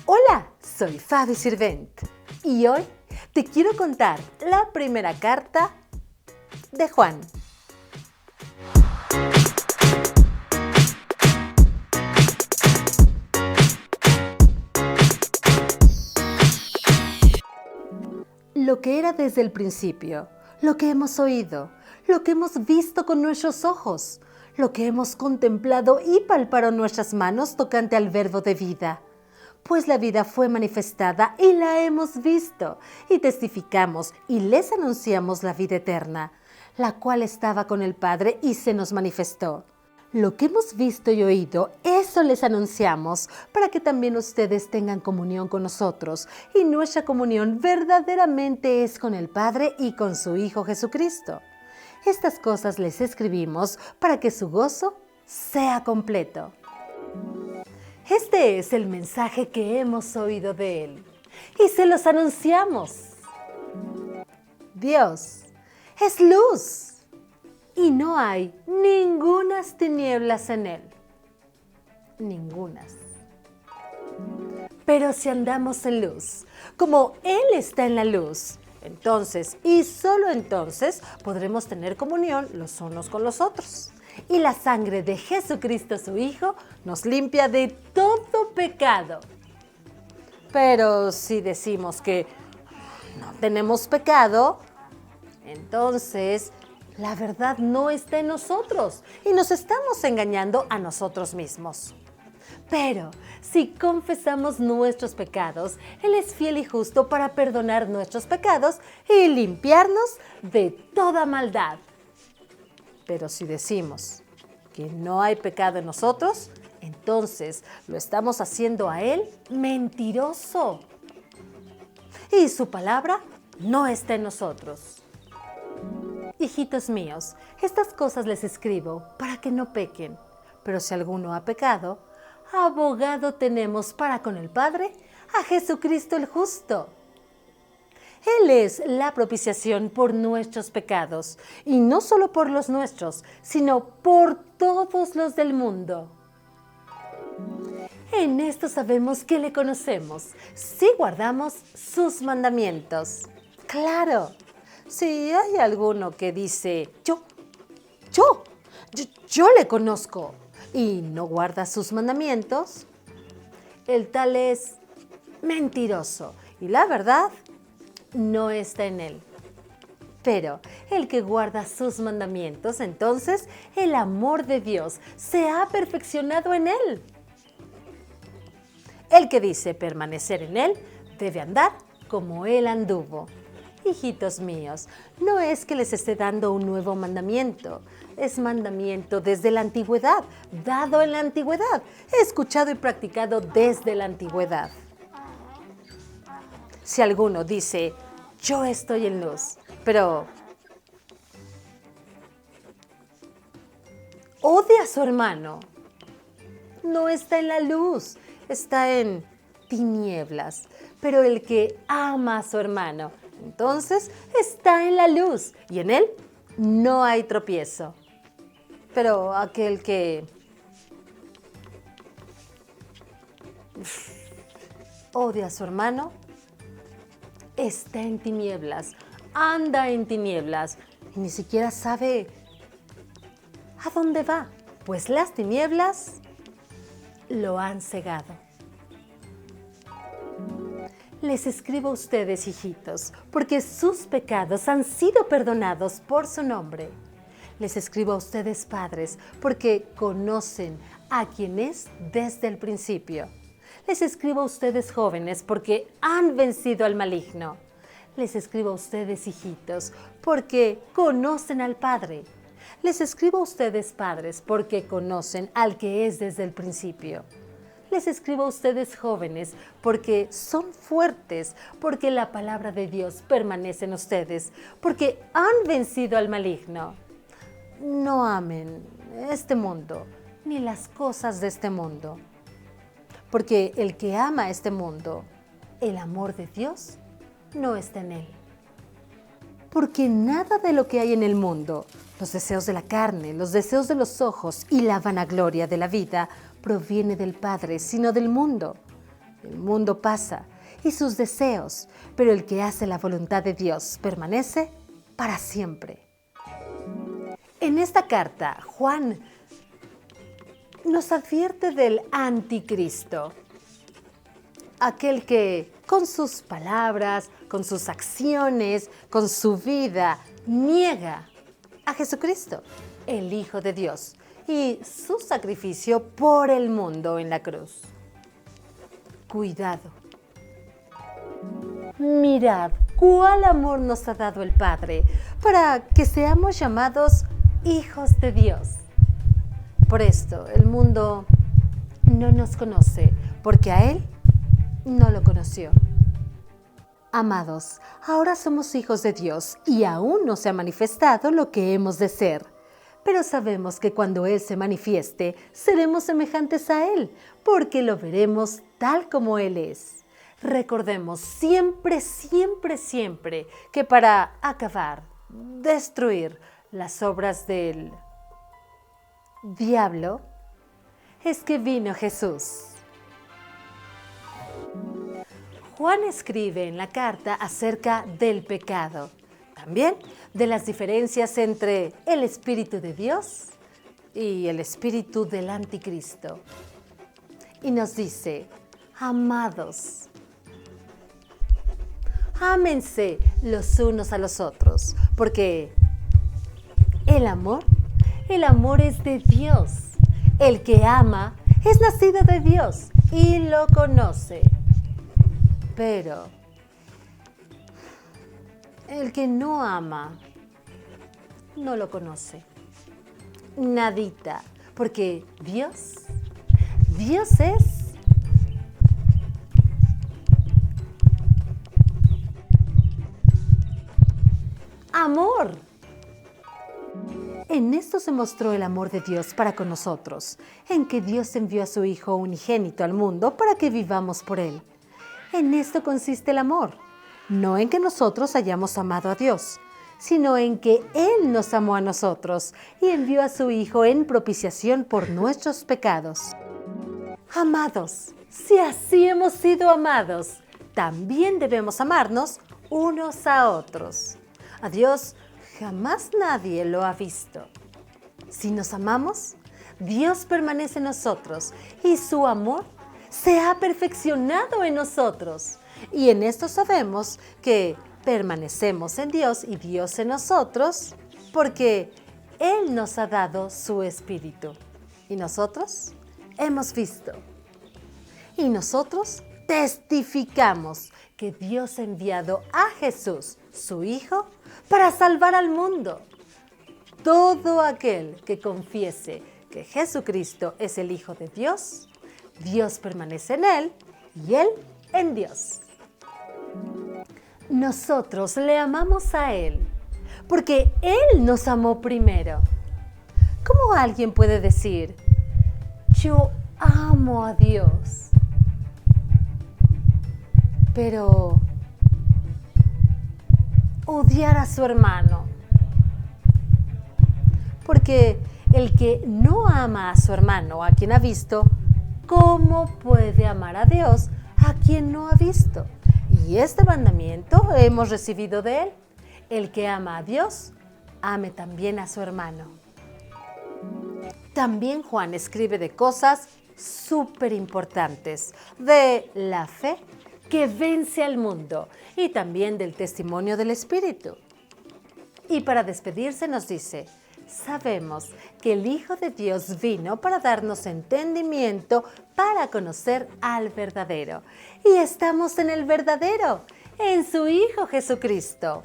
Hola, soy Fabi Sirvent y hoy te quiero contar la primera carta de Juan. Lo que era desde el principio, lo que hemos oído, lo que hemos visto con nuestros ojos, lo que hemos contemplado y palparon nuestras manos tocante al verbo de vida. Pues la vida fue manifestada y la hemos visto, y testificamos y les anunciamos la vida eterna, la cual estaba con el Padre y se nos manifestó. Lo que hemos visto y oído, eso les anunciamos, para que también ustedes tengan comunión con nosotros, y nuestra comunión verdaderamente es con el Padre y con su Hijo Jesucristo. Estas cosas les escribimos para que su gozo sea completo. Este es el mensaje que hemos oído de Él y se los anunciamos. Dios es luz y no hay ningunas tinieblas en Él. Ningunas. Pero si andamos en luz, como Él está en la luz, entonces y solo entonces podremos tener comunión los unos con los otros. Y la sangre de Jesucristo su Hijo nos limpia de todo pecado. Pero si decimos que no tenemos pecado, entonces la verdad no está en nosotros y nos estamos engañando a nosotros mismos. Pero si confesamos nuestros pecados, Él es fiel y justo para perdonar nuestros pecados y limpiarnos de toda maldad. Pero si decimos que no hay pecado en nosotros, entonces lo estamos haciendo a Él mentiroso. Y su palabra no está en nosotros. Hijitos míos, estas cosas les escribo para que no pequen. Pero si alguno ha pecado, abogado tenemos para con el Padre, a Jesucristo el justo. Él es la propiciación por nuestros pecados, y no solo por los nuestros, sino por todos los del mundo. En esto sabemos que le conocemos, si guardamos sus mandamientos. Claro, si hay alguno que dice, yo le conozco, y no guarda sus mandamientos, el tal es mentiroso, y la verdad no está en él. Pero el que guarda sus mandamientos, entonces el amor de Dios se ha perfeccionado en él. El que dice permanecer en él debe andar como él anduvo. Hijitos míos, no es que les esté dando un nuevo mandamiento, es mandamiento desde la antigüedad, dado en la antigüedad, escuchado y practicado desde la antigüedad. Si alguno dice, yo estoy en luz, pero odia a su hermano, no está en la luz, está en tinieblas. Pero el que ama a su hermano, entonces está en la luz y en él no hay tropiezo. Pero aquel que odia a su hermano, está en tinieblas, anda en tinieblas y ni siquiera sabe a dónde va, pues las tinieblas lo han cegado. Les escribo a ustedes, hijitos, porque sus pecados han sido perdonados por su nombre. Les escribo a ustedes, padres, porque conocen a quien es desde el principio. Les escribo a ustedes, jóvenes, porque han vencido al maligno. Les escribo a ustedes, hijitos, porque conocen al Padre. Les escribo a ustedes, padres, porque conocen al que es desde el principio. Les escribo a ustedes, jóvenes, porque son fuertes, porque la palabra de Dios permanece en ustedes, porque han vencido al maligno. No amen este mundo, ni las cosas de este mundo. Porque el que ama este mundo, el amor de Dios no está en él. Porque nada de lo que hay en el mundo, los deseos de la carne, los deseos de los ojos y la vanagloria de la vida, proviene del Padre, sino del mundo. El mundo pasa y sus deseos, pero el que hace la voluntad de Dios permanece para siempre. En esta carta, Juan nos advierte del anticristo, aquel que con sus palabras, con sus acciones, con su vida, niega a Jesucristo, el Hijo de Dios, y su sacrificio por el mundo en la cruz. Cuidado. Mirad cuál amor nos ha dado el Padre para que seamos llamados hijos de Dios. Por esto el mundo no nos conoce, porque a Él no lo conoció. Amados, ahora somos hijos de Dios y aún no se ha manifestado lo que hemos de ser. Pero sabemos que cuando Él se manifieste, seremos semejantes a Él, porque lo veremos tal como Él es. Recordemos siempre, siempre, siempre que para acabar, destruir las obras del diablo, es que vino Jesús. Juan escribe en la carta acerca del pecado, también de las diferencias entre el Espíritu de Dios y el espíritu del anticristo. Y nos dice, amados, ámense los unos a los otros, porque el amor es de Dios. El que ama es nacido de Dios y lo conoce. Pero el que no ama no lo conoce. Nadita, porque Dios es amor. En esto se mostró el amor de Dios para con nosotros, en que Dios envió a su Hijo unigénito al mundo para que vivamos por Él. En esto consiste el amor, no en que nosotros hayamos amado a Dios, sino en que Él nos amó a nosotros y envió a su Hijo en propiciación por nuestros pecados. Amados, si así hemos sido amados, también debemos amarnos unos a otros. A Dios jamás nadie lo ha visto. Si nos amamos, Dios permanece en nosotros y su amor se ha perfeccionado en nosotros. Y en esto sabemos que permanecemos en Dios y Dios en nosotros, porque Él nos ha dado su Espíritu. Y nosotros hemos visto. Y nosotros testificamos que Dios ha enviado a Jesús, su Hijo, para salvar al mundo. Todo aquel que confiese que Jesucristo es el Hijo de Dios, Dios permanece en Él y Él en Dios. Nosotros le amamos a Él porque Él nos amó primero. ¿Cómo alguien puede decir, yo amo a Dios, pero odiar a su hermano? Porque el que no ama a su hermano, a quien ha visto, ¿cómo puede amar a Dios a quien no ha visto? Y este mandamiento hemos recibido de Él. El que ama a Dios, ame también a su hermano. También Juan escribe de cosas súper importantes, de la fe que vence al mundo y también del testimonio del Espíritu. Y para despedirse nos dice, sabemos que el Hijo de Dios vino para darnos entendimiento para conocer al verdadero. Y estamos en el verdadero, en su Hijo Jesucristo.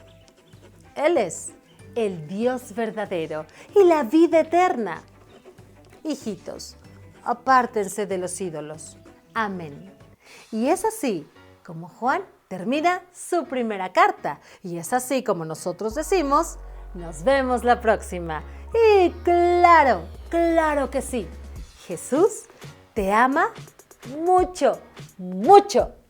Él es el Dios verdadero y la vida eterna. Hijitos, apártense de los ídolos. Amén. Y es así como Juan termina su primera carta. Y es así como nosotros decimos, nos vemos la próxima. Y claro, claro que sí. Jesús te ama mucho, mucho.